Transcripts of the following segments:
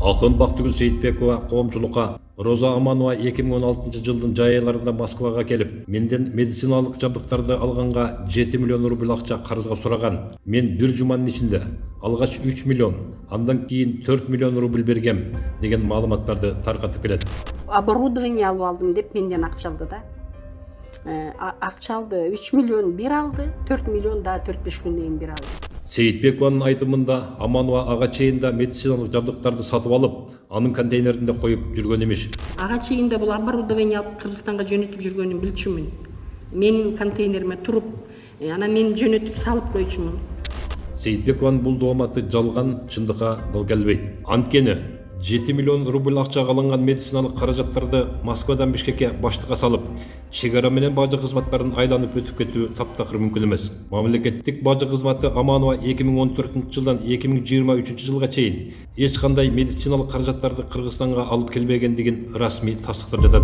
Акын Бактыгүл Сейитбекова коомчулукка Роза Аманова 2016 жылдын жай айларында Москвага келип, менден медициналык жабдыктарды алганга 7 миллион рубль акча карызга сураган. Мен бир жуманын ичинде алгач 3 миллион, андан кийин 4 миллион рубль бергем деген маалыматтарды таркатып келет. Оборудование алып алдым деп менден акча алды да. Акча алды, 3 миллион бир алды, 4 миллион да 4-5 күндөн кийин бир алды. Сейитбекованын айтымында Аманова ага чейинде медициналык жабдыктарды сатып алып, анын контейнеринде коюп жүргөн эмиш. Ага чейинде бул оборудование алып Кыргызстанга жөнөтүп жүргөнүн билчүмүн. Менин контейнериме туруп, анан мен жөнөтүп салып койчумун. Сейитбекованын бул дооматы жалган, чындыкка дал келбейт. Анткени 7 миллион рубль акчага алынган медициналык каражаттарды Москвадан Бишкекке баштыкка салып, чегара менен бажы кызматтарын айланып өтүп кетүү таптакыр мүмкүн эмес. Мамлекеттик бажы кызматы Аманова 2014 жылдан 2023 жылга чейин эч кандай медициналык каражаттарды Кыргызстанга алып келбегендигин расмий тастыктап жатат.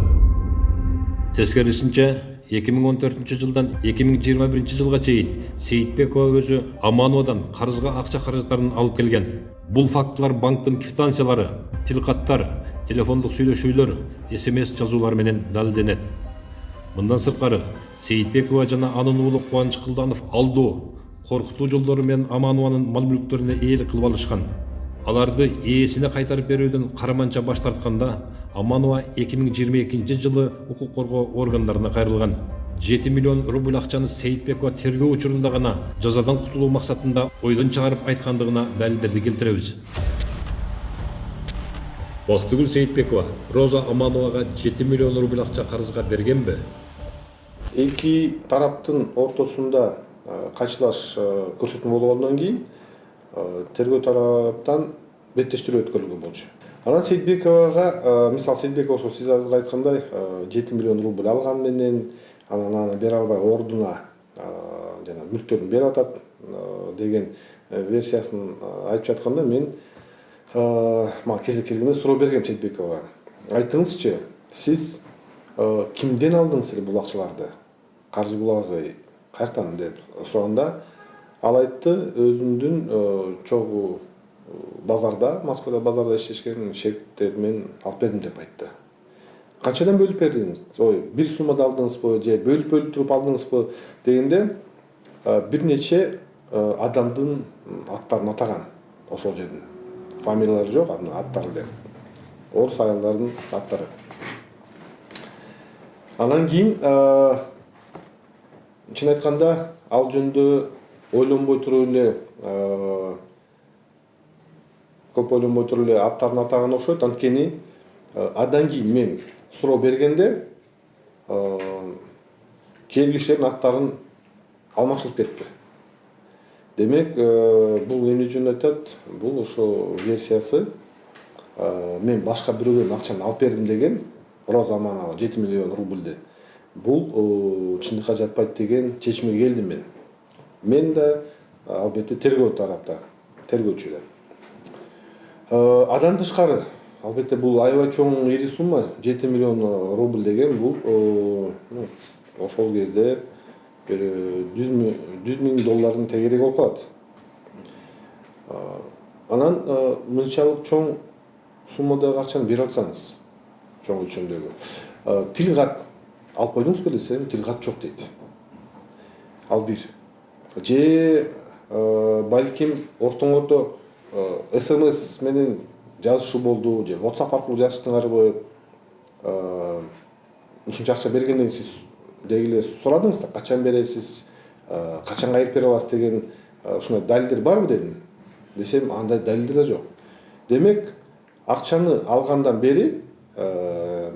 Тескерисинче, 2014 жылдан 2021 жылга чейин Сейитбекова өзү Амановадан карызга акча каражаттарын алып келген. Бул фактылар банктын квитанциялары, тилкаттар, телефондук сүйлөшүүлөр, СМС жазуулар менен далилденет. Мындан сырткары, Сейитбекова жана анын уулу Кубаныч Кылданов алдоо, коркутуу жолдору менен Аманованын мал мүлктөрүнө ээлик кылып алышкан. Аларды ээсине кайтарып берүүдөн караманча баш тартканда, Аманова 2022 жылы укук коргоо органдарына кайрылган. 7 миллион рубль акчаны Сейитбекова тергөө учурунда гана жазадан кутулуу максатында ойдон чыгарып айткандыгына далилдерди келтиребиз. Бактыгүл Сейитбекова Роза Амановага 7 миллион рубль акча карызга бергенби? Эки тараптын ортосунда кайчылаш көрсөтмө болгондон кийин тергөө тараптан беттештирүү өткөрүлгөн болчу. Анан Сейитбековага, мисалы Сейитбекова ошо сиз азыр айткандай 7 миллион рубль алган менен анан аны бере албай ордуна жана мүлктөрүн берип атат деген версиясын айтып жатканда мен мага кезек келгенде суроо бергем Сейитбековага. Айтыңызчы, сиз кимден алдыңыз бул акчаларды? Каржы булагы каяктан деп сураганда, ал айтты өзүмдүн чогуу базарда, Москвада базарда иштешкен шериктеримен алып бердим деп айтты. Канчадан бөлүп бердиңиз? Бир суммада алдыңызбы же бөлүп туруп алдыңызбы дегенде бир нече адамдын аттарын атаган ошол жердин. Фамилиялары жок, аттары эле. Орус аялдардын аттары. Анан кийин чын айтканда ал жөнүндө ойлонбой туруп эле көп ойлонбой туруп эле аттарын атаган окшойт. Анткени андан кийин мен суроо бергенде кээ бир кишилердин аттарын алмашылып кетти. Демек, бул эмне үчүн айтат? Бул ошо версиясы мен башка бирөөлөрдүн акчаны алып бердим деген, Роза Аманова 7 миллион рубльди. Бул чындыкка жатпайт деген чечимге келдим мен. Мен да албетте тергөө тарапта, тергөөчү да. Адан тышкары, албетте бул аябай чоң ири сумма, 7 миллион рубль деген бул ошол кезде 100 миң доллардын тегереги болуп калат. Анан мынчалык чоң суммадагы акчаны берип атсаңыз, чоң өлчөмдөгү. Тилкат алып койдуңуз беле десем, тилкат жок дейт. Ал бир. Же балким ортоңордо СМС менен жазышуу болду, же WhatsApp аркылуу жазыштыңарбы? Ушунча акча бергенден сиз дегиле сурадыңыз да, качан бересиз, качан кайрып бере аласыз деген ушундай далилдер барбы дедим. Десем, андай далилдер да жок. Демек, акчаны алгандан бери,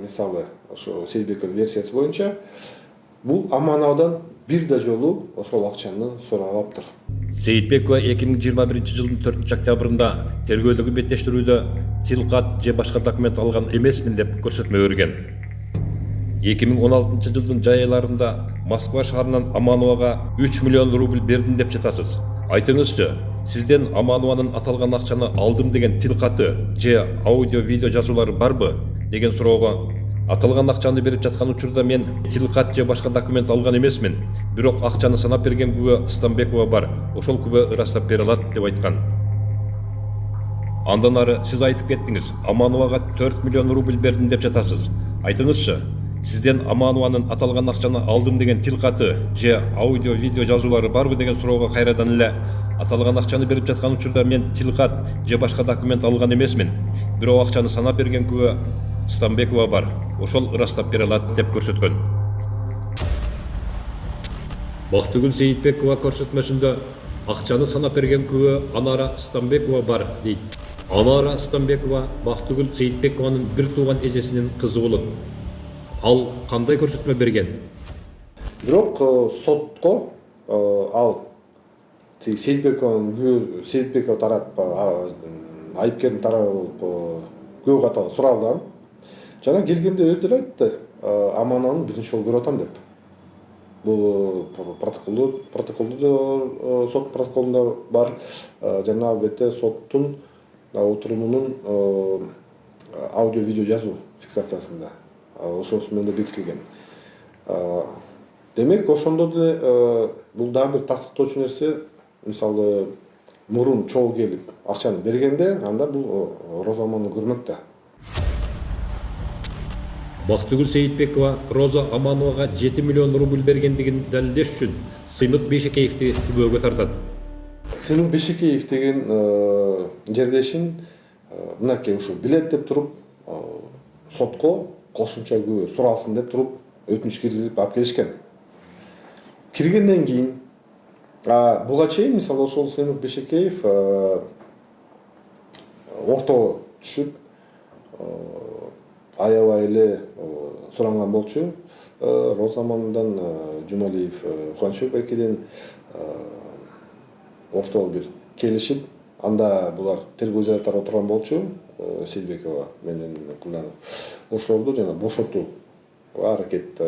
мисалы, ошо Сейитбеков версиясы боюнча, бул Амановадан бир да жолу ошол акчаны суралаптыр. Сейитбекова 2021 жылдын 4 октябрында тергөөдөгү беттештирүүдө тилкат же башка документ алган эмесмин деп көрсөтмө берген. 2016 жылдын жай айларында Москва шаарынан Амановага 3 миллион рубль бердим деп жатасыз. Айтыңызчы, сизден Аманованын аталган акчаны алдым деген тилкаты же аудио-видео жазуулары барбы деген суроого, аталган акчаны берип жаткан учурда мен тилкат же башка документ алган эмесмин. Бирок акчаны санап берген күбө Стамбекова бар. Ошол күбө ырастап бере алат деп айткан. Андан ары сиз айтып кеттиңиз, Амановага 4 миллион рубль бердим деп жатасыз. Айтыңызчы, сизден Аманованын аталган акчаны алдым деген тилкаты же аудио видео жазуулары барбы деген суроого кайрадан эле аталган акчаны берип жаткан учурда мен тилкат же башка документ алган эмесмин. Бирок акчаны санап берген күбө Стамбекова бар. Ошол ырастап бере алат деп көрсөткөн. Бактыгүл Сейитбекова көрсөтмөсүндө акчаны санап берген күбө Анара Стамбекова бар дейт. Анара Стамбекова Бактыгүл Сейитбекованын бир тууган эжесинин кызы болот. Ал кандай көрсөтмө берген? Бирок сотко ал Сейитбекова тарап айыпкердин тарабы күбө катары суралган. Жана келгенде өзү деле айтты, Амананы биринчи жолу көрүп атам деп. Бул протоколдо сот протоколунда бар, жана бетте соттун отурумунун аудио видео жазуу фиксациясында ошосу менен бекитилген. Демек ошондо деле бул дагы бир тастыктоочу нерсе, мисалы мурун чогуу келип акчаны бергенде анда бул Роза Амановну көрмөк да. Бактыгүл Сейитбекова Роза Амановага 7 миллион рубль бергендигин далилдеш үчүн Сыймык Бейшекеевди күбөгө тартат. Сыймык Бейшекеев деген жердешин мынакей ушу билет деп туруп сотко кошумча күбө суралсын деп туруп өтүнүч киргизип алып келишкен. Киргенден кийин буга чейин мисалы ошол Сыймык Бейшекеев ортого түшүп аябай эле суранган болчу. Роза Амановдон, Жумалиев, Кубанычбек байкеден ортого бир келишип, анда булар тергөө изоляторуна отурган болчу. Сейитбекова менен Кулданов. Ошолорду жана бошотуу аракет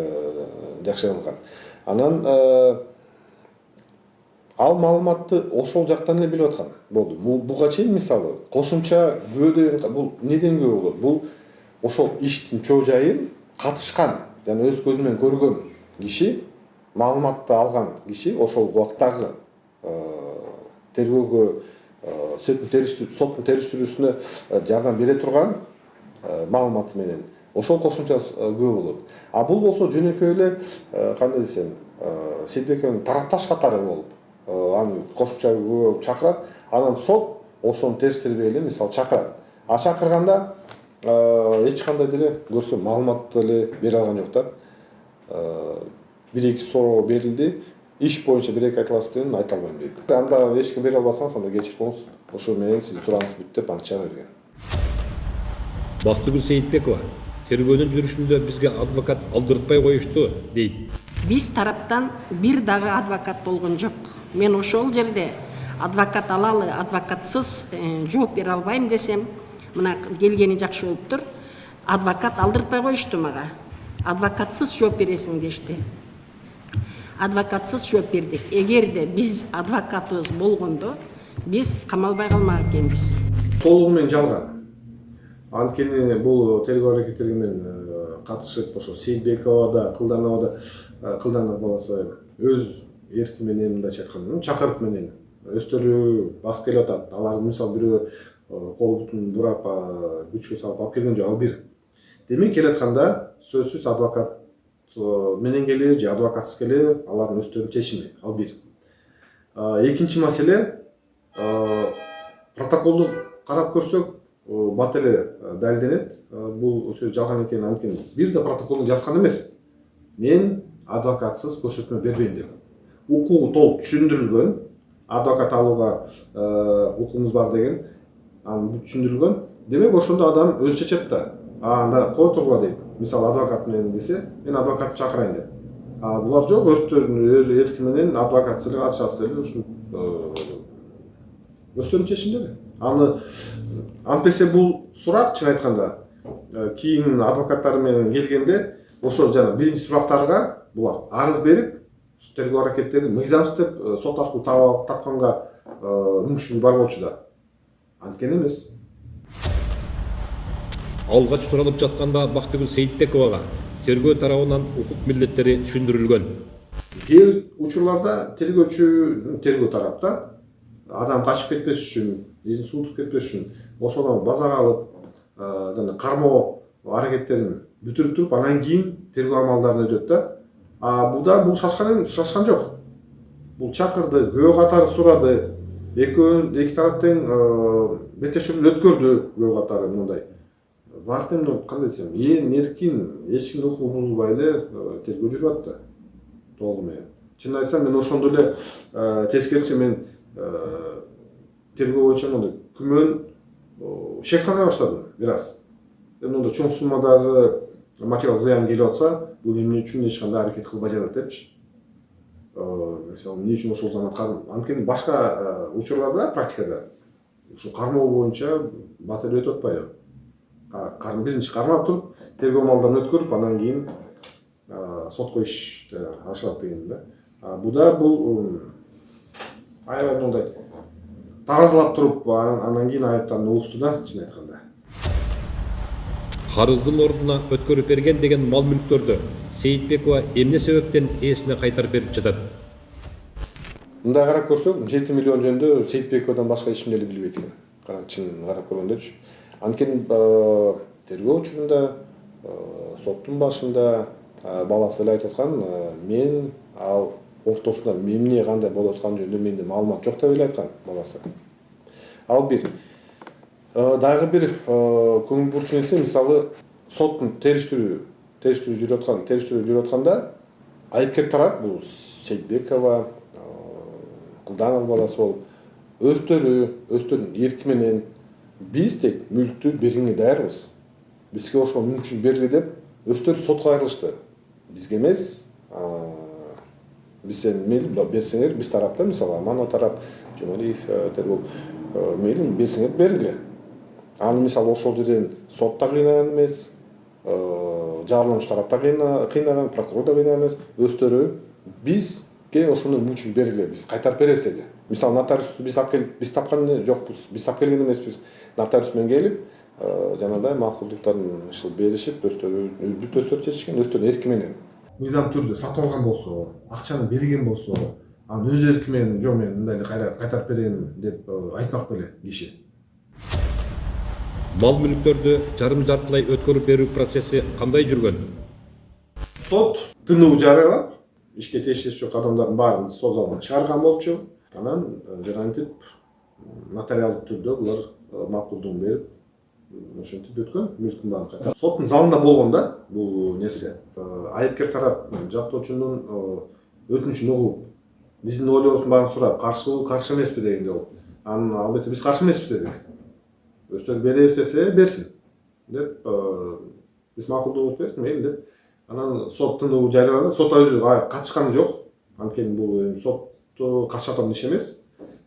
жакшырылган. Анан ал маалыматты ошол жактан эле билип аткан болду. Буга чейин мисалы кошумча күбө деген бул неден күбө болот? Бул ошол иштин чоо жайын катышкан жана өз көзү менен көргөн киши, маалыматты алган киши ошол убактагы тергөөгө соттун териштирүүсүнө жардам бере турган маалыматы менен ошол кошумча күбө болот. А бул болсо жөнөкөй эле кандай десем, Сейитбековдун тарапташ катары болуп, аны кошумча күбө чакырат, анан сот ошону териштирбей эле мисалы чакырат. А чакырганда эч кандай деле көрсө маалыматты эле бере алган жок да. Бир-эки суроо берилди. Иш боюнча бир-эки айта аласыз дедим, айта албайм дейт. Анда эчким бере албасаңыз, анда кечирип коңуз. Ошо менен сиздин суроогуңуз бүттү деп аны чыгара берген. Бактыгүл Сейитбекова тергөөнүн жүрүшүндө бизге адвокат алдыртпай коюшту дейт. Биз тараптан бир дагы адвокат болгон жок. Мен ошол жерде адвокат алалы, адвокатсыз жооп бере албайм десем, мына келгени жакшы болуптур. Адвокат алдыртпай коюшту мага. Адвокатсыз жооп бересиң дешти. Адвокатсыз жооп бердик. Эгерде биз адвокатыбыз болгондо, биз камалбай калмак экенбиз. Толугу менен жалган. Анткени бул тергөө аракеттерге мен катышып, ошо Сейитбекова да, Кылданова да, Кылданов баласы өз эрки менен мындайча айтканда, чакырып менен өздөрү басып келип атат. Аларды мисалы бирөө кол бутун бурап күчкө салып алып келген жок, ал бир. Демек келатканда сөзсүз адвокат менен келе же адвокатсыз келе, алардын өздөрүнүн чечими, ал бир. Экинчи маселе, протоколду карап көрсөк, бат эле далилденет. Бул сөз жалган экенин анткени бир да протоколду жазган эмес. Мен адвокатсыз көрсөтмө бербейм деп. Укугу толук түшүндүрүлгөн, адвокат алууга укугубуз бар деген аны түшүндүрүлгөн. Демек ошондо адам өзү чечет да. Анда кой тургула дейт. Мисалы адвокат менен десе, мен адвокатты чакырайын деп. Булар жок, өздөрүнүн эрки менен адвокатсыз эле катышабыз деп ушул өздөрүнүн чечимдери. Аны антесе бул сурак чын айтканда кийин адвокаттар менен келгенде ошо жана биринчи сурактарга булар арыз берип, тергөө аракеттерин мыйзамсыз деп сот аркылуу тапканга мүмкүнчүлүгү бар болчу да. Анткени эмес. Алгач суралып жатканда Бактыгүл Сейитбековага тергөө тарабынан укук милдеттери түшүндүрүлгөн. Бир учурларда тергөөчү, тергөө тарапта адам качып кетпес үчүн, изин суутуп кетпес үчүн ошону базага алып, жана кармоо аракеттерин бүтүрүп туруп, анан кийин тергөө амалдарын өтөт да. Бул шашкан жок. Бул чакырды, күбө катары сурады, эки тарап тең беттешүүлөр өткөрдү, күбө катары мындай. Баары тең кандай десем, эркин, эч кимдин укугу бузулбай эле тергөө жүрүп атты толугу менен. Чынын айтсам, мен ошондо эле тескерисинче мен тергөө боюнча мындай күмөн шек санай баштадым бир аз. Мындай чоң суммадагы материал зыян келип атса, бул эмне үчүн эч кандай аракет кылбай жатат депчи. Мисалы, эмне үчүн ошол замат анткени башка учурларда, практикада ушу кармоо боюнча батир өтүп атпайбы. Биринчи кармап туруп, тергөө амалдарын өткөрүп, анан кийин сотко иш ашат деген да. Бул аябай мындай таразылап туруп, анан кийин айыптарын угушту да, чын айтканда. Карыздын ордуна өткөрүп берген деген мал мүлктөрдү Сейитбекова эмне себептен ээсине кайтарып берип жатат? Мындай карап көрсөк, 7 миллион жөнүндө Сейитбековдон башка эч кимди эле билбейт экен. Чын карап көргөндөчү. Анткени тергөө учурунда, соттун башында баласы эле айтып аткан, мен ал ортосунда эмне кандай болуп атканы жөнүндө менде маалымат жок деп эле айткан баласы. Ал бир. Дагы бир көңүл бурчу нерсе, мисалы, соттун териштирүү жүрүп атканда, айыпкер тарап, бул Сейитбекова, Кылданов баласы болуп, өздөрүнүн эрки менен биз тек мүлктү бергенге даярбыз. Бизге ошол мүмкүнчүлүк бергиле деп өздөрү сотко кайрылышты. Бизге эмес, биз мейли берсеңер, биз тарапта, мисалы, Аманов тарап, Жумалиев тергөө мейли берсеңер бергиле. Аны мисалы ошол жерден сот да кыйнаган эмес, жабырлануучу тарап да кыйнаган, прокурор да кыйнаган эмес. Өздөрү бизге ошондой мүмкүнчүлүк бергиле, биз кайтарып беребиз деди. Мисалы, нотариусту биз тапкан жокпуз, биз тап келген эмеспиз. Нотариус менен келип, жанагындай макулдуктарын беришип, өздөрү чечишкен, өздөрүнүн эрки менен. Мыйзам түрдө сатып алган болсо, акчаны берген болсо, анын өз эрки менен, жок мен мындай эле кайтарып берем деп айтмак беле киши. Мал мүлктөрдү жарым-жартылай өткөрүп берүү процесси кандай жүргөн? Сот тынуу жарыялап, ишке тиешеси жок адамдардын баарын сот залынан чыгарган болчу. Анан жарантип нотариалдык түрдө булар макулдугун берип, ошентип өткөн мүлктүн баарын кайтарып. Соттун залында болгон да бул нерсе. Айыпкер тарап жактоочунун өтүнүчүн угуп, биздин ойлорубуздун баарын сурап, каршы эмеспи дегенде болуп. Анан албетте биз каршы эмеспиз дедик. Өздөрү беребиз десе берсин деп, биз макулдугубузду бердик, мейли деп. Анан сот тынуу жарыяланды. Сот өзү катышкан жок. Анткени бул сотту катышатан иш эмес.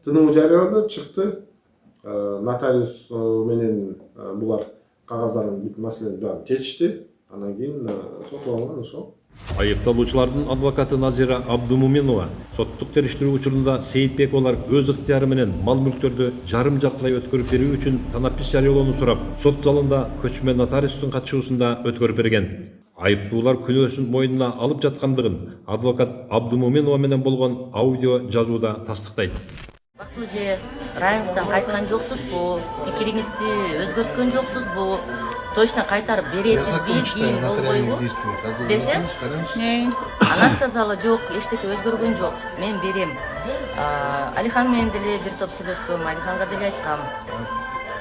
Тынуу жарыяланды, чыкты. Нотариус менен булар кагаздарын бүт маселени баарын чечишти. Анан кийин соттолгон ошол. Айыпталуучулардын адвокаты Назира Абдумуменова соттук териштирүү учурунда Сейитбековалар өз ыктыяры менен мал мүлктөрдү жарым-жартылай өткөрүп берүү үчүн танапис жарыялоону сурап, сот залында көчмө нотариустун катышуусунда өткөрүп берген. Айыптуулар күнөөсүн мойнуна алып жаткандыгын адвокат Абдумуменова менен болгон аудио жазууда тастыктайт. Бактылуу же райыңыздан кайткан жоксузбу? Пикириңизди өзгөрткөн жоксузбу? Точно кайтарып бересизби, кийин болбойбу десе, анан сказала, жок, эчтеке өзгөргөн жок, мен берем. Алихан менен деле бир топ сүйлөшкөм, Алиханга деле айткам.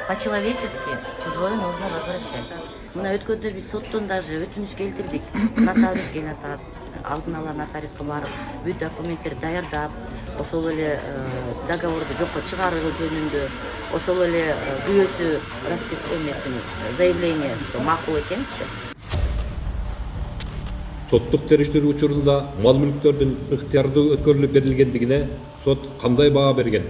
По-человечески чужое нужно возвращать. Мына өткөндө биз соттон даже өтүнүч келтирдик. Нотариус келип атат, алдын ала нотариуска барып, бүт документтерди даярдап, ошол эле договорду жокко чыгаруу жөнүндө, ошол эле күбөсү расписка эмесин, заявление, что макул экенчи. Соттук териштирүү учурунда мал мүлктөрдүн ыктыярдуу өткөрүлүп берилгендигине сот кандай баа берген?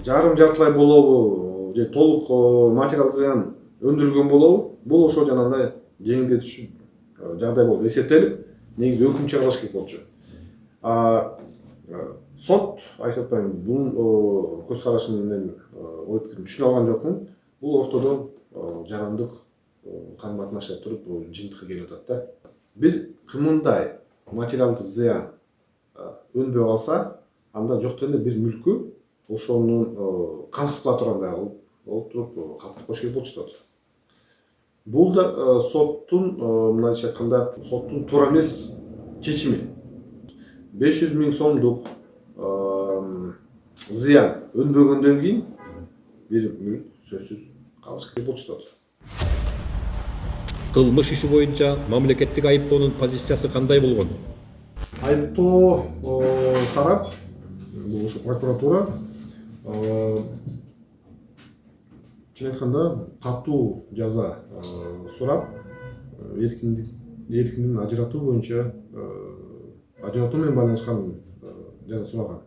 Жарым-жартылай болобу же толук материал зыян өндүрүлгөн болобу? Бул ошо жанагындай жеңилдетүүчү жагдай болуп эсептелип, негизи өкүм чыгарылыш керек болчу. Сот айтып атпайм, бул көз карашым менен ой пикирин түшүнө алган жокмун. Бул ортодо жарандык карым-катнашта туруп жыйынтыкка келип атат да. Бир кымындай материалдык зыян өнбөй калса, анда жок дегенде бир мүлкү ошонун камсыз кыла тургандай кылып олтуруп калтырып коюш керек болчу сот. Бул да соттун мындайча айтканда соттун туура эмес чечими. 500 000 сомдук зыян өнбөгөндөн кийин бир мүлк сөзсүз калыш керек болчу сот. Кылмыш иши боюнча мамлекеттик айыптоонун позициясы кандай болгон? Айыптоо тарап, бул ушу прокуратура чын айтканда катуу жаза сурап, эркинден ажыратуу боюнча ажыратуу менен байланышкан жаза сураган.